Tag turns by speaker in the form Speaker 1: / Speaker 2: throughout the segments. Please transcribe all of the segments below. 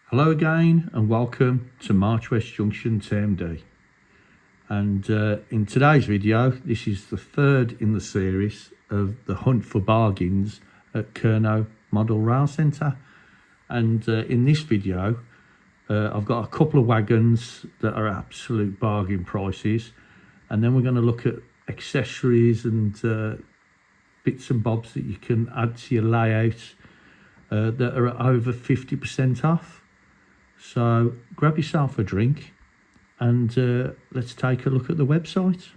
Speaker 1: Hello again and welcome to March West Junction TMD. And in today's video, this is the third in the series of the hunt for bargains at Kernow Model Rail Centre. And in this video, I've got a couple of wagons that are absolute bargain prices. And then we're going to look at accessories and bits and bobs that you can add to your layout that are at over 50% off. So grab yourself a drink and let's take a look at the website.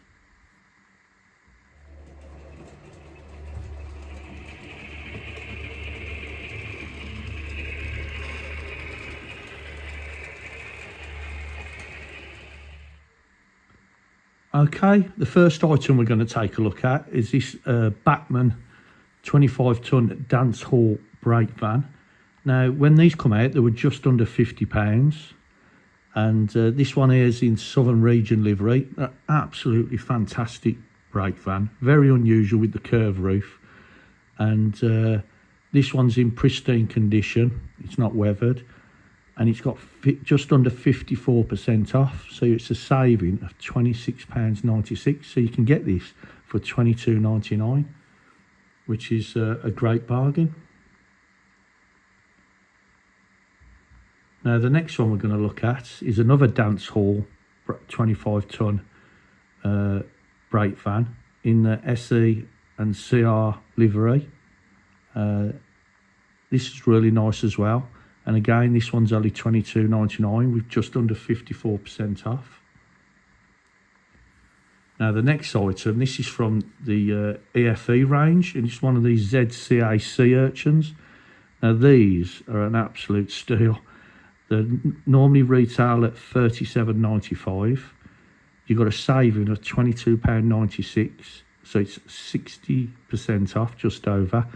Speaker 1: Okay, the first item we're going to take a look at is this Bachmann 25-ton dance hall brake van. Now, when these come out, they were just under £50, and this one here is in Southern Region livery. An absolutely fantastic brake van, very unusual with the curved roof, and this one's in pristine condition. It's not weathered, and it's got just under 54% off, so it's a saving of £26.96. So you can get this for £22.99, which is a great bargain. Now, the next one we're going to look at is another dance hall 25-ton brake van in the SE and CR livery. This is really nice as well. And again, this one's only £22.99 with just under 54% off. Now, the next item, this is from the EFE range, and it's one of these ZCA sea urchins. Now, these are an absolute steal. They normally retail at $37.95. You've got a saving of £22.96, so it's 60% off, just over.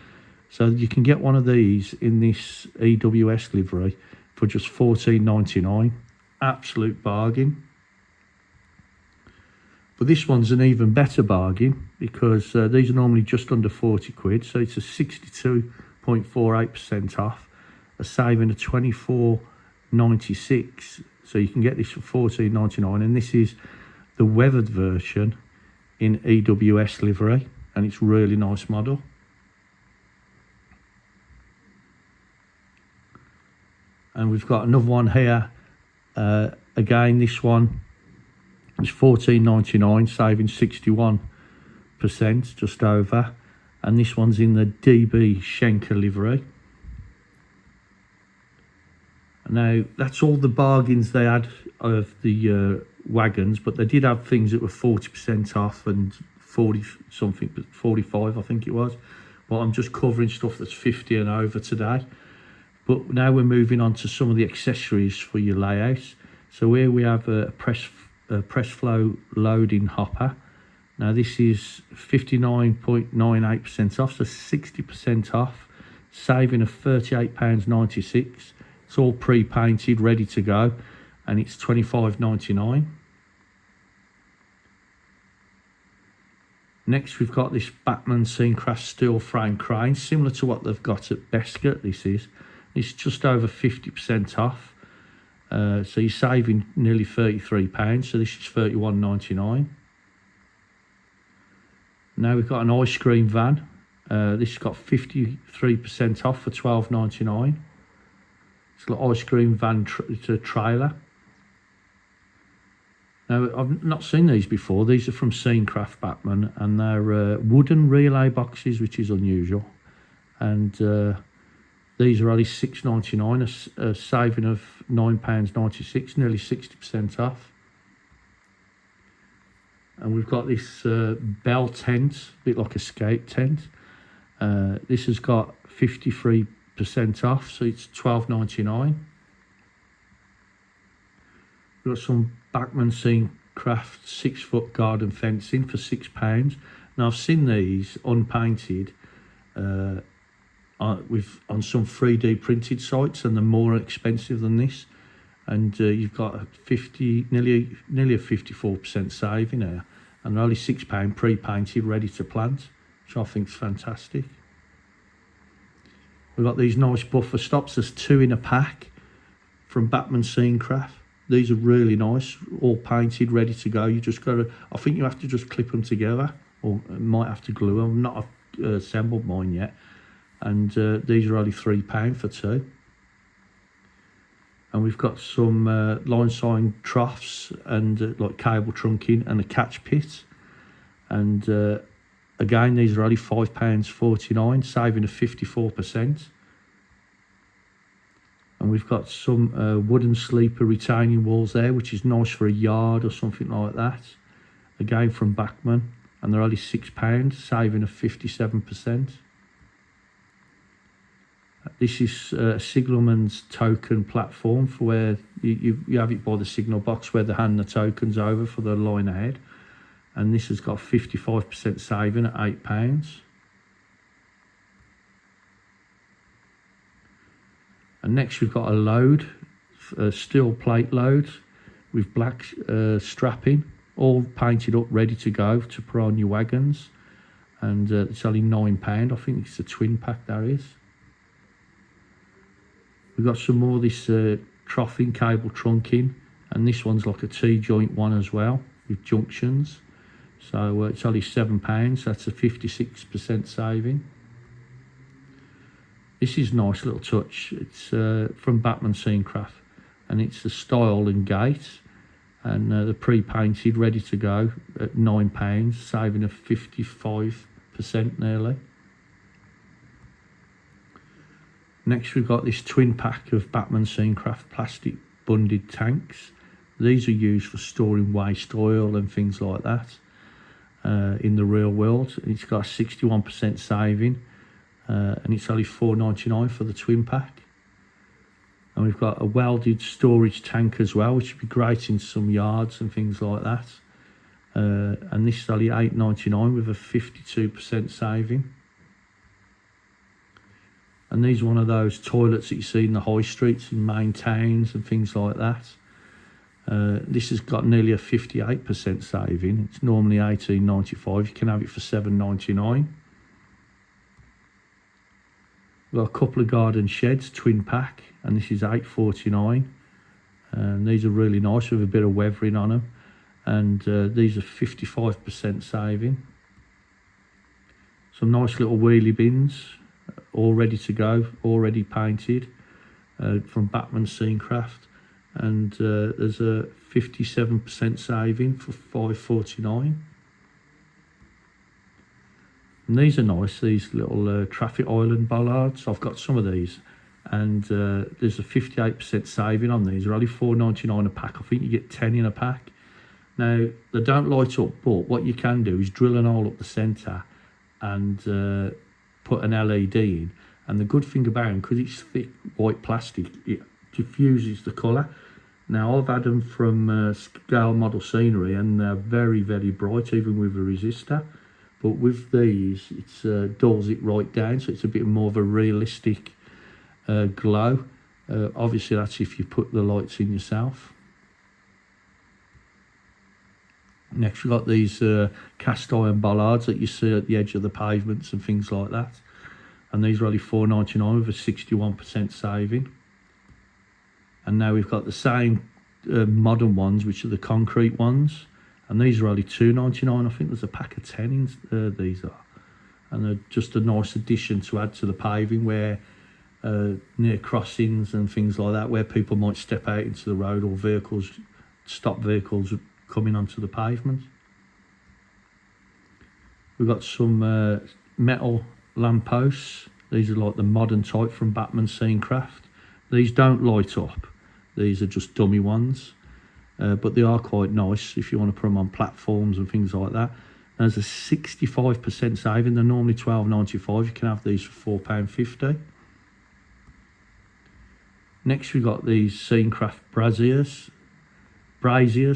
Speaker 1: So you can get one of these in this EWS livery for just $14.99. Absolute bargain. But this one's an even better bargain because these are normally just under 40 quid, so it's a 62.48% off, a saving of £24.96. So you can get this for $14.99, and this is the weathered version in EWS livery, and it's a really nice model. And we've got another one here. Again, this one is $14.99, saving 61%, just over. And this one's in the DB Schenker livery. Now, that's all the bargains they had of the wagons, but they did have things that were 40% off and 40 something, 45 I think it was. But I'm just covering stuff that's 50 and over today. But now we're moving on to some of the accessories for your layout. So here we have a press flow loading hopper. Now this is 59.98% off, so 60% off, saving of £38.96. It's all pre-painted, ready to go, and it's £25.99. Next, we've got this Bachmann Scenic steel frame crane, similar to what they've got at Bescott. It's just over 50% off, so you're saving nearly £33. So this is £31.99. Now we've got an ice cream van. This has got 53% off for £12.99. It's got ice cream van trailer. Now, I've not seen these before. These are from Scenecraft Bachmann, and they're wooden relay boxes, which is unusual. And these are only £6.99, a saving of £9.96, nearly 60% off. And we've got this bell tent, a bit like a skate tent. This has got 53% off, so it's £12.99. We've got some Bachmann Scenecraft 6-foot garden fencing for £6. Now, I've seen these unpainted on some 3D printed sites, and they're more expensive than this. And you've got a nearly a 54% saving there, and they're only £6 pre-painted, ready to plant, which I think is fantastic. We've got these nice buffer stops. There's 2 in a pack from Batman Scene Craft. These are really nice, all painted, ready to go. You just got to, I think you have to just clip them together, or might have to glue them. I've not assembled mine yet. And these are only £3 for two. And we've got some line sign troughs and like cable trunking and a catch pit. And again, these are only £5.49, saving of 54%. And we've got some wooden sleeper retaining walls there, which is nice for a yard or something like that. Again from Bachmann, and they're only £6, saving of 57%. This is Signalman's token platform for where you have it by the signal box where they hand the tokens over for the line ahead. And this has got 55% saving at £8. And next we've got a load, a steel plate load with black strapping, all painted up, ready to go to put on your wagons. And it's only £9. I think it's a twin pack, that is. We've got some more of this troughing, cable trunking, and this one's like a T-joint one as well with junctions. So it's only £7, so that's a 56% saving. This is a nice little touch. It's from Batman Scene Craft, and it's the style and gate, and they're pre-painted, ready to go at £9, saving of 55% nearly. Next we've got this twin pack of Batman Scene Craft plastic bunded tanks. These are used for storing waste oil and things like that in the real world. It's got a 61% saving, and it's only £4.99 for the twin pack. And we've got a welded storage tank as well, which would be great in some yards and things like that. And this is only £8.99 with a 52% saving. And these are one of those toilets that you see in the high streets in main towns and things like that. This has got nearly a 58% saving. It's normally £18.95. You can have it for £7.99. We've got a couple of garden sheds, twin pack, and this is £8.49. And these are really nice with a bit of weathering on them. And these are 55% saving. Some nice little wheelie bins, all ready to go, already painted, from Batman Scene Craft. And there's a 57% saving for £5.49. And these are nice, these little traffic island bollards. I've got some of these, and there's a 58% saving on these. They're only £4.99 a pack. I think you get 10 in a pack. Now, they don't light up, but what you can do is drill an hole up the centre and put an LED in. And the good thing about them, because it's thick white plastic, it diffuses the colour. Now, I've had them from Scale Model Scenery, and they're very, very bright, even with a resistor. But with these, it dulls it right down, so it's a bit more of a realistic glow. Obviously, that's if you put the lights in yourself. Next, we've got these cast iron bollards that you see at the edge of the pavements and things like that. And these are only £4.99 with a 61% saving. And now we've got the same modern ones, which are the concrete ones. And these are only £2.99. I think there's a pack of 10 in these are. And they're just a nice addition to add to the paving where near crossings and things like that, where people might step out into the road or vehicles, stop vehicles coming onto the pavement. We've got some metal lampposts. These are like the modern type from Batman Scene Craft. These don't light up. These are just dummy ones. But they are quite nice if you want to put them on platforms and things like that. There's a 65% saving. They're normally £12.95. You can have these for £4.50. Next we've got these Scene Craft braziers,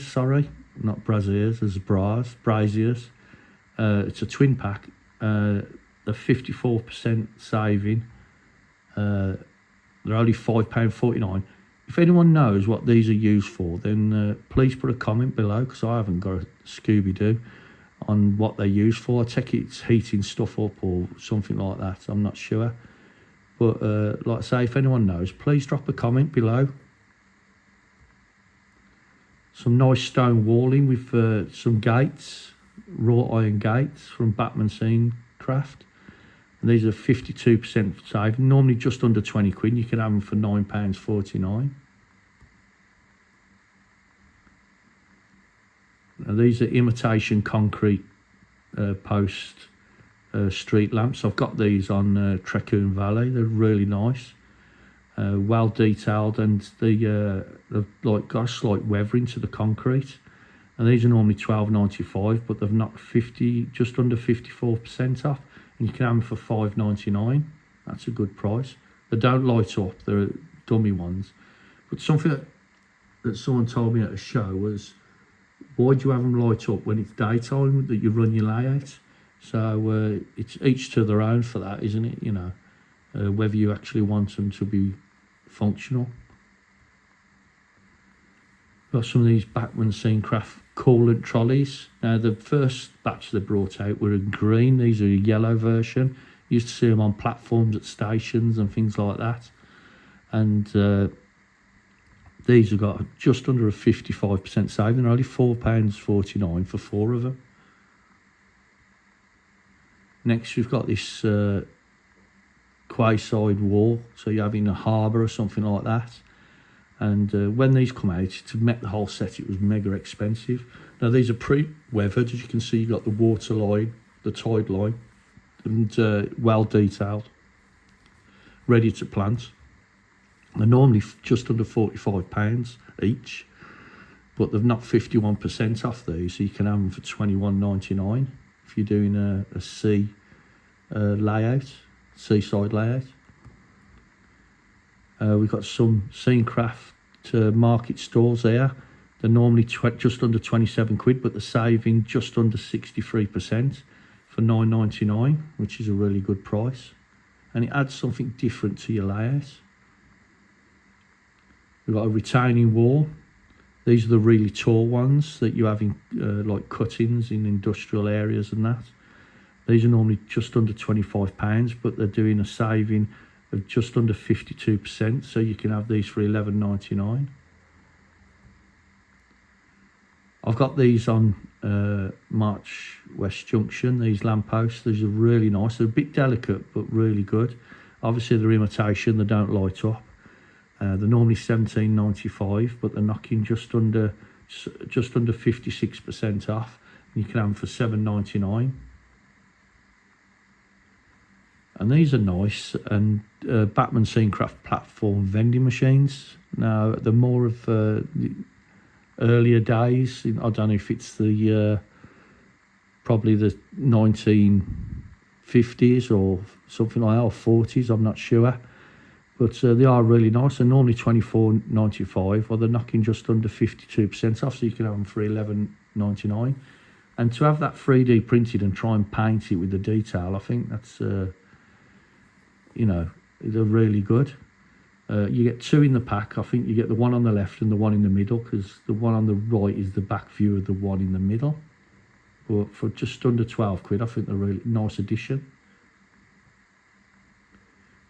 Speaker 1: sorry, not braziers, there's braziers. It's a twin pack, a 54% saving. They're only £5.49. If anyone knows what these are used for, then please put a comment below, because I haven't got a Scooby-Doo on what they're used for. I take it's heating stuff up or something like that, I'm not sure. But like I say, if anyone knows, please drop a comment below. Some nice stone walling with some gates, wrought iron gates from Batman Scene Craft. And these are 52% saving, normally just under 20 quid. You can have them for £9.49. Now these are imitation concrete post street lamps. I've got these on Trecoon Valley. They're really nice. Well detailed, and they've like got a slight weathering to the concrete. And these are normally £12.95, but they've knocked just under 54% off, and you can have them for £5.99. That's a good price. They don't light up; they're dummy ones. But something that someone told me at a show was, why do you have them light up when it's daytime that you run your layout? So it's each to their own for that, isn't it? You know, whether you actually want them to be functional. Got some of these Batman Scene Craft coolant trolleys. Now the first batch they brought out were in green. These are a yellow version. You used to see them on platforms at stations and things like that. And these have got just under a 55% saving. They're only £4.49 for 4 of them. Next we've got this quayside wall, so you're having a harbour or something like that. And when these come out, to make the whole set, it was mega expensive. Now these are pre-weathered, as you can see. You've got the water line, the tide line, and well detailed, ready to plant. They're normally just under £45 each, but they've knocked 51% off these, so you can have them for £21.99 if you're doing a seaside layout. We've got some Scene Craft market stores there. They're normally just under 27 quid, but they're saving just under 63% for £9.99, which is a really good price. And it adds something different to your layout. We've got a retaining wall. These are the really tall ones that you have in like cuttings in industrial areas and that. These are normally just under £25, but they're doing a saving of just under 52%, so you can have these for £11.99. I've got these on March West Junction, these lampposts. These are really nice. They're a bit delicate, but really good. Obviously they're imitation, they don't light up. They're normally £17.95, but they're knocking just under 56% off. And you can have them for £7.99. And these are nice, and Batman Scene Craft platform vending machines. Now they're more of the earlier days. I don't know if it's the probably the 1950s or something like that, or 40s. I'm not sure, but they are really nice. They're normally £24.95, or they're knocking just under 52% off, so you can have them for £11.99. And to have that 3D printed and try and paint it with the detail, I think that's you know, they're really good. You get 2 in the pack. I think you get the one on the left and the one in the middle, because the one on the right is the back view of the one in the middle. But for just under 12 quid, I think they're a really nice addition.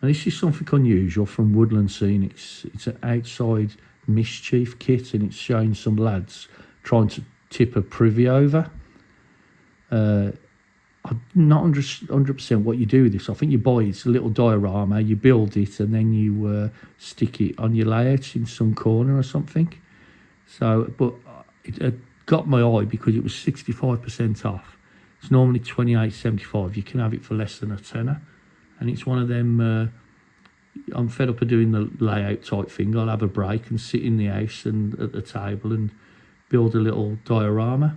Speaker 1: And this is something unusual from Woodland Scenics. It's an outside mischief kit, and it's showing some lads trying to tip a privy over. I'm not 100% what you do with this. I think you buy it's a little diorama, you build it, and then you stick it on your layout in some corner or something. So, but it got my eye because it was 65% off. It's normally £28.75. You can have it for less than a tenner, and it's one of them. I'm fed up of doing the layout type thing. I'll have a break and sit in the house and at the table and build a little diorama.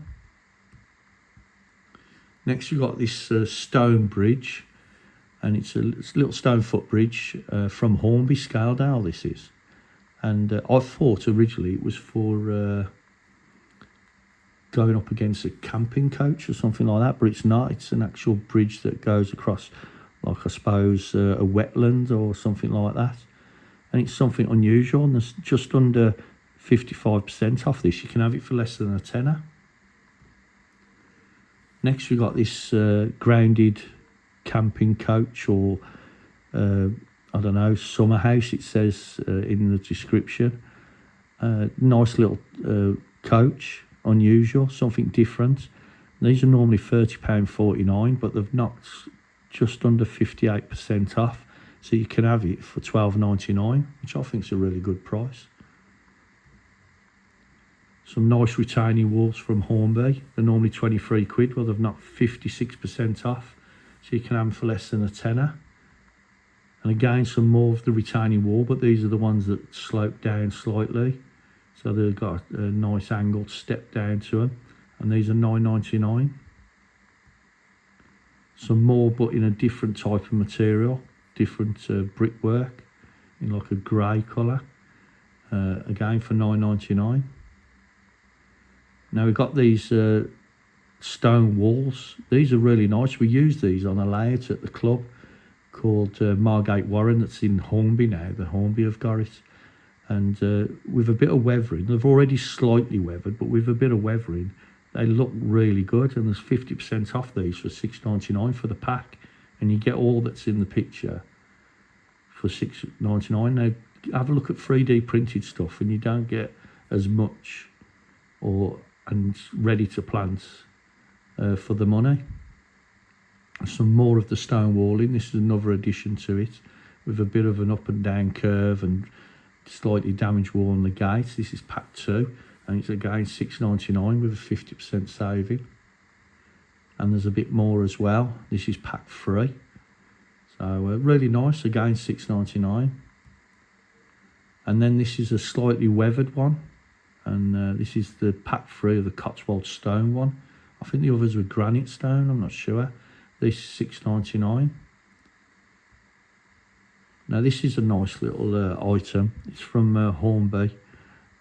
Speaker 1: Next we've got this stone bridge, and it's a little stone footbridge from Hornby, Scaledale this is. And I thought originally it was for going up against a camping coach or something like that, but it's not. It's an actual bridge that goes across, like I suppose, a wetland or something like that. And it's something unusual, and there's just under 55% off this. You can have it for less than a tenner. Next we got this grounded camping coach, or I don't know, summer house, it says in the description. Nice little coach, unusual, something different. These are normally £30.49, but they've knocked just under 58% off, so you can have it for £12.99, which I think is a really good price. Some nice retaining walls from Hornby. They're normally 23 quid, well they've knocked 56% off, so you can have them for less than a tenner. And again, some more of the retaining wall, but these are the ones that slope down slightly, so they've got a nice angled step down to them, and these are £9.99. Some more, but in a different type of material, different brickwork in like a grey colour, again for £9.99. Now we've got these stone walls. These are really nice. We use these on a layout at the club called Margate Warren, that's in Hornby now. The Hornby have got it, and with a bit of weathering, they've already slightly weathered, but with a bit of weathering they look really good, and there's 50% off these for £6.99 for the pack, and you get all that's in the picture for £6.99. Now have a look at 3D printed stuff and you don't get as much and ready to plant for the money. Some more of the stone walling. This is another addition to it, with a bit of an up and down curve and slightly damaged wall on the gate. This is pack 2, and it's again £6.99 with a 50% saving. And there's a bit more as well. This is pack 3, so really nice, again £6.99. And then this is a slightly weathered one, and this is the pack 3 of the Cotswold stone one. I think the others were granite stone, I'm not sure. This is £6.99. Now this is a nice little item. It's from Hornby,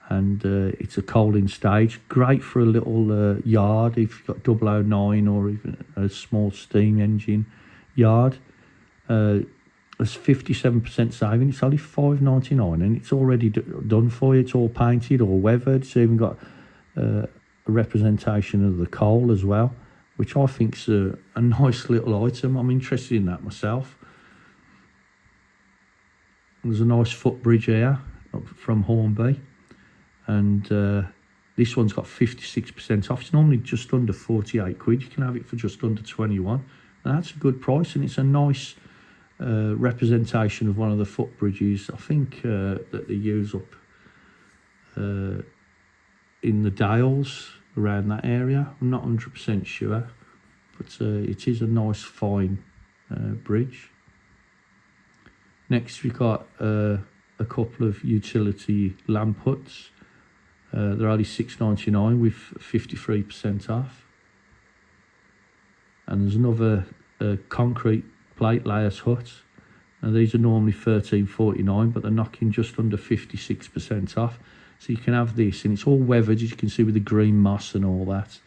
Speaker 1: and it's a coaling stage. Great for a little yard if you've got 009 or even a small steam engine yard. There's 57% saving. It's only £5.99, and it's already done for you. It's all painted or weathered. It's even got a representation of the coal as well, which I think's a nice little item. I'm interested in that myself. There's a nice footbridge here from Hornby, and this one's got 56% off. It's normally just under 48 quid. You can have it for just under 21. Now that's a good price, and it's a nice representation of one of the footbridges, I think, that they use up in the Dales around that area. I'm not 100% sure, but it is a nice fine bridge. Next we've got a couple of utility lamp huts. They're only £6.99 with 53% off. And there's another concrete plate layers hut. Now these are normally £13.49, but they're knocking just under 56% off. So you can have this, and it's all weathered, as you can see, with the green moss and all that,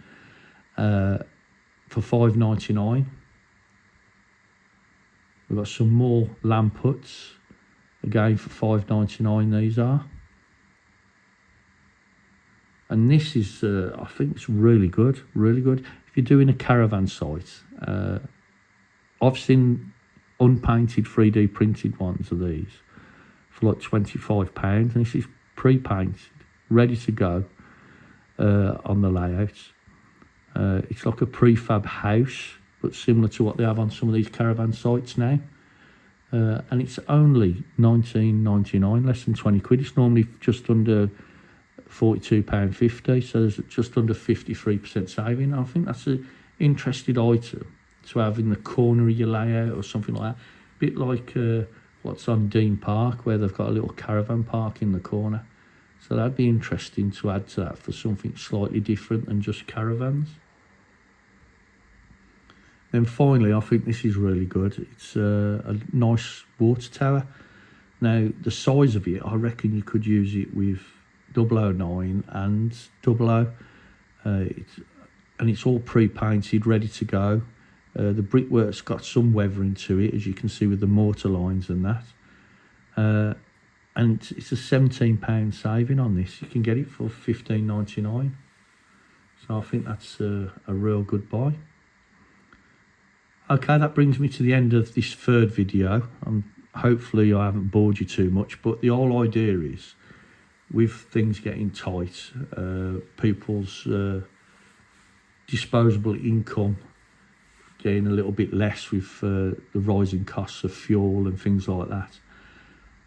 Speaker 1: for £5.99. We've got some more lamp huts, again for £5.99 these are. And this is, I think it's really good, really good. If you're doing a caravan site, I've seen unpainted 3D printed ones of these for like £25, and this is pre-painted, ready to go on the layouts. It's like a prefab house, but similar to what they have on some of these caravan sites now. And it's only £19.99, less than 20 quid. It's normally just under £42.50, so there's just under 53% saving. I think that's an interesting item to have in the corner of your layout or something like that. A bit like what's on Dean Park, where they've got a little caravan park in the corner. So that'd be interesting to add to that for something slightly different than just caravans. Then finally, I think this is really good. It's a nice water tower. Now, the size of it, I reckon you could use it with 009 and 00. And it's all pre-painted, ready to go. The brickwork's got some weathering to it, as you can see with the mortar lines and that. And it's a £17 saving on this. You can get it for £15.99. So I think that's a real good buy. Okay, that brings me to the end of this third video. Hopefully I haven't bored you too much, but the whole idea is with things getting tight, people's disposable income getting a little bit less with the rising costs of fuel and things like that.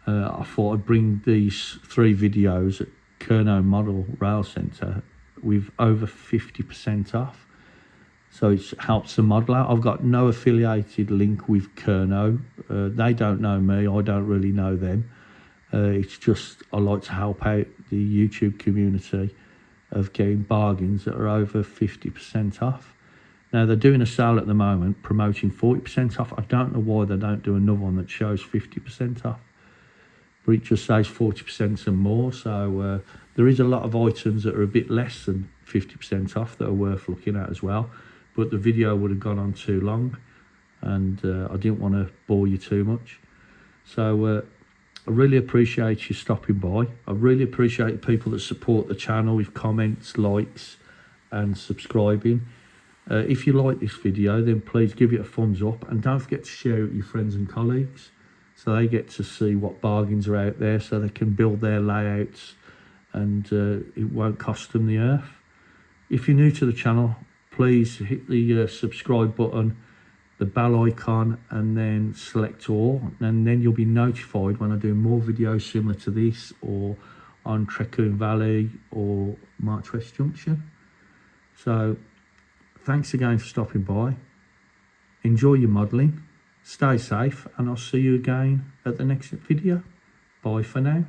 Speaker 1: I thought I'd bring these 3 videos at Kernow Model Rail Centre with over 50% off. So it helps the model out. I've got no affiliated link with Kernow. They don't know me, I don't really know them. It's just I like to help out the YouTube community of getting bargains that are over 50% off. Now they're doing a sale at the moment promoting 40% off. I don't know why they don't do another one that shows 50% off, but it just says 40% and more. So there is a lot of items that are a bit less than 50% off that are worth looking at as well. But the video would have gone on too long, and I didn't want to bore you too much. So I really appreciate you stopping by. I really appreciate the people that support the channel with comments, likes and subscribing. If you like this video, then please give it a thumbs up, and don't forget to share it with your friends and colleagues so they get to see what bargains are out there, so they can build their layouts and it won't cost them the earth. If you're new to the channel, please hit the subscribe button, the bell icon, and then select all, and then you'll be notified when I do more videos similar to this, or on Treckoon Valley or March West Junction. So thanks again for stopping by. Enjoy your modelling, stay safe, and I'll see you again at the next video. Bye for now.